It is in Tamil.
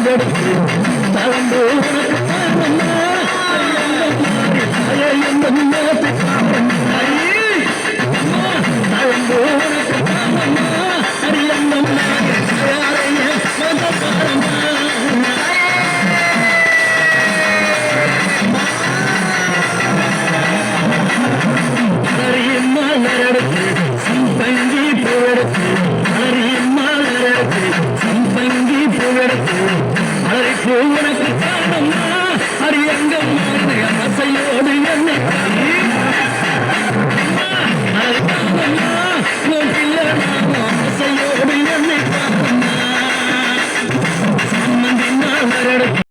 பூவெடுத்து தளம்பு உனக்கு தானம்மா தளம்பு உனக்கு தானம்மா அரியம்மம்மா யாரைய பாரம்மா அரியம்மா நரடுத்து சம்பங்கி பூவெடுத்து அரியம்மா நரடுத்து சம்பங்கி பூவெடுத்து அழைப்பு உனக்கு தானம்மா அரியங்கம்மா அசையோடு என்ன